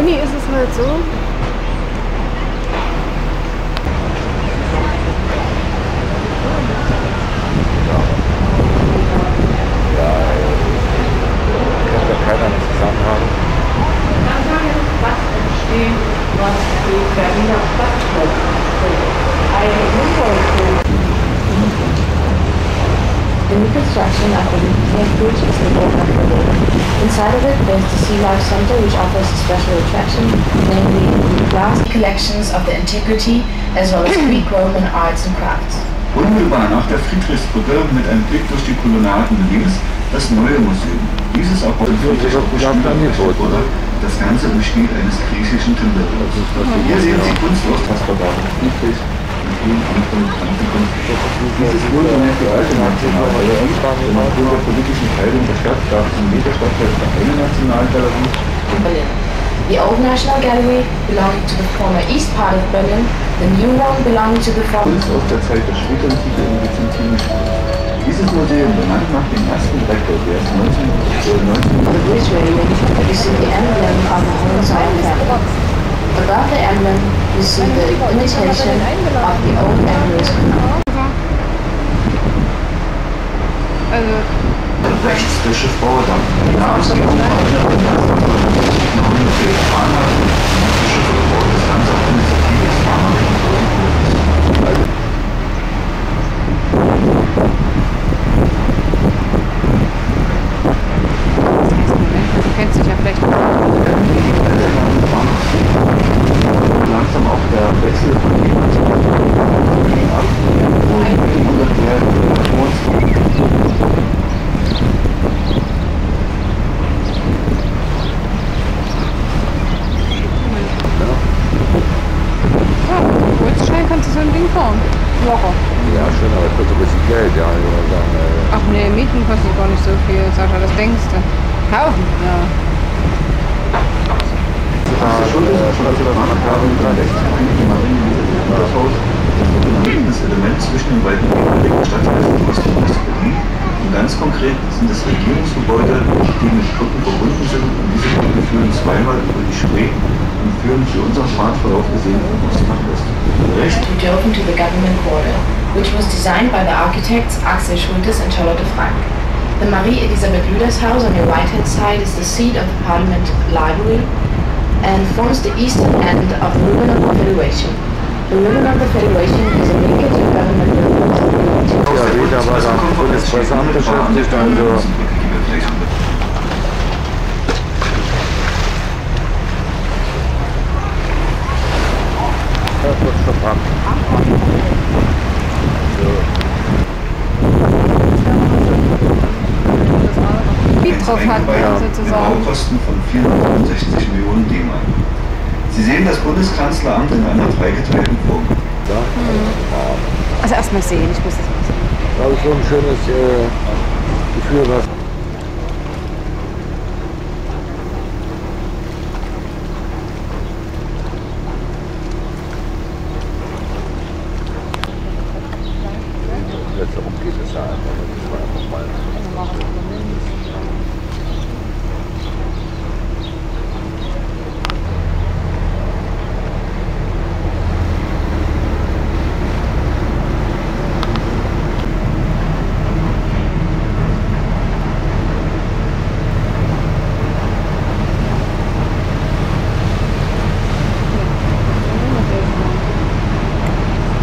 Uni ist es halt so. Keiner einen Zusammenhang. Dann soll jetzt was entstehen, was die Berliner Stadtstadt The new construction of the durch is the Old Inside of it, there's the Sea Life Center, which offers a special attraction, namely the glass collections of the antiquity, as well as Greek, Roman arts and crafts. Unmittelbar nach der Friedrichstr mit einem Blick durch die Kolonnaden links das neue Museum. Dieses auch das Ganze besteht eines griechischen Tempels. Hier sehen Sie Kunst aus Friedrich und vielen anderen Kunst. Dieses Wohlgemerkt die alte Nationalgalerie, denn aufgrund der politischen Teilung der Stadt gab es in jeder Stadthälfte eine Nationalgalerie. The old National Gallery belonging to the former east part of Berlin, the new one belonging to the former... Kunst aus der Zeit der Spätantike im Byzantinischen. Dieses Museum, benannt nach dem ersten Rektor, der es 19... On the bridge railing, you see the emblem of the Hohenzollern family. Above the emblem, you see the imitation of the old emperor's crown. Rechts der Schiffbauerdamm. Die Namensgebung war für Bahnhafen und die Schiffe gebaut. Das Ganze auf Initiative des Bahnhofs. Du kennst dich ja vielleicht. Langsam auch der Wechsel von jemand ab, wo die 100 Jahre Kurzschein kannst du so ein Ding fahren. Locker. Ja, schön, aber es kostet ein bisschen Geld, ja. Ach nee, Mieten kostet gar nicht so viel, Sascha, das denkst du. Kaufen, ja. Das Element zwischen den beiden ehemaligen Stadtteilen Ost und West Berlin. Und ganz konkret sind es Regierungsgebäude, die mit Brücken verbunden sind. Und diese Brücken führen zweimal über die Spree und führen für unseren Fahrtverlauf gesehen von Ost nach West. Rechts To open to the government quarter, which was designed by the architects AlexanderSchuetzeTV and Charlotte Frank. The Marie Elisabeth Lüders house on your right-hand side is the seat of the Parliament Library and forms the eastern end of the ribbon of the Federation. The ribbon of the Federation is a linkage to government buildings. Ja, wieder war da Bundeskanzleramt beschäftigt, also... Das wird verbrannt. Drauf hat, sozusagen. Baukosten von 465 Millionen D-Mark. Sie sehen das Bundeskanzleramt in einer dreigeteilten Form. Ja. Also erstmal sehen, ich muss das mal sehen. Das ist so ein schönes Gefühl, was... Jetzt darum geht es ja einfach, das war einfach mal...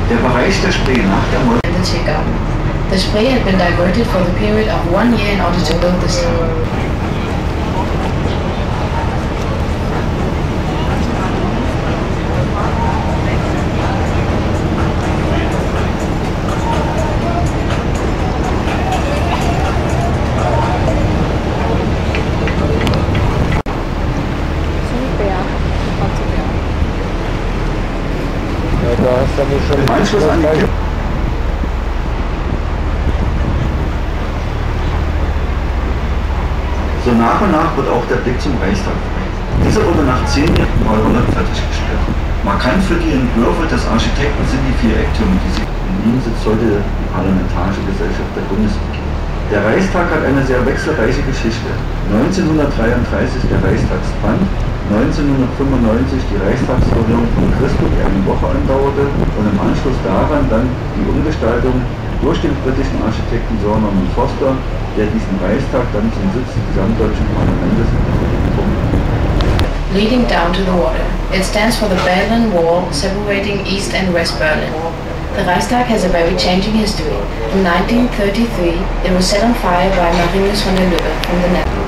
Der Bereich der Spree nach der Mord. The Spree had been diverted for the period of 1 year in order to build this town. Ja, da hast du dann schon... Im Anschluss an die So nach und nach wird auch der Blick zum Reichstag frei. Dieser wurde nach 10 Jahren fertiggestellt. Markant für die Entwürfe des Architekten sind die 4 Ecktürme, die sie in ihnen sitzt heute die Parlamentarische Gesellschaft der Bundesregierung. Der Reichstag hat eine sehr wechselreiche Geschichte. 1933 der Reichstagsbrand, 1995 die Reichstagsverleihung von Christburg eine Woche andauerte und im Anschluss daran dann die Umgestaltung durch den britischen Architekten Sir Norman Foster, der diesen Reichstag dann zum Sitz des gesamtdeutschen Parlaments leading down to the water. It stands for the Berlin Wall, separating East and West Berlin. The Reichstag has a very changing history. In 1933, it was set on fire by Marinus von der Lübbe from the Netherlands.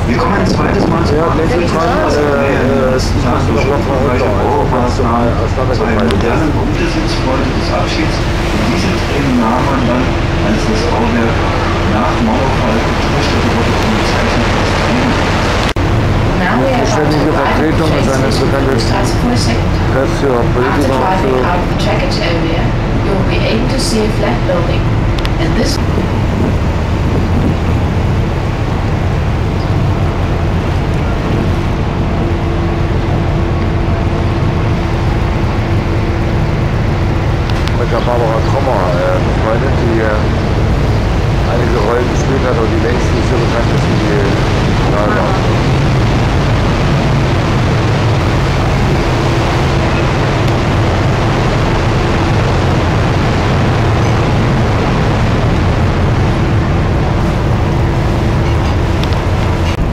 Wir kommen ein zweites Mal zu zwei modernen Untersichtsfreunde des Abschieds. Und diese Tränen nahm man dann, als das Bauwerk nach Mauerfall Friedrichstr wurde bezeichnet als Tränen. Ständige Vertretung ist eine sogenannte Press für Politiker mit der Barbara Trommer befreundet, die einige Rollen gespielt hat und die längst nicht so bekannt ist wie die Lager.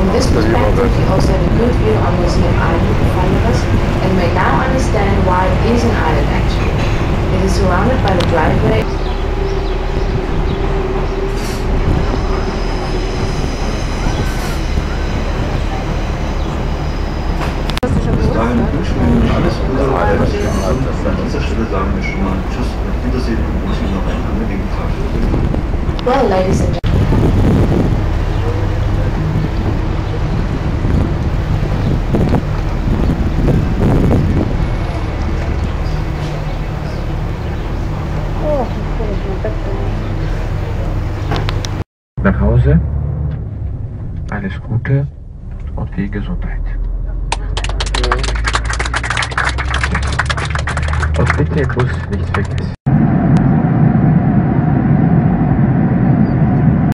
In this perspective, you also have a good view on Museum Island in front of us, and may now understand why it is an island actually. It is surrounded by the driveway. Bis dahin wünschen wir Ihnen alles Gute. An dieser Stelle sagen wir schon mal Tschüss und Wiedersehen und wünschen Ihnen noch einen angenehmen Tag. Well, ladies and gentlemen. Nach Hause, alles Gute und viel Gesundheit. Und bitte Bus nicht vergessen.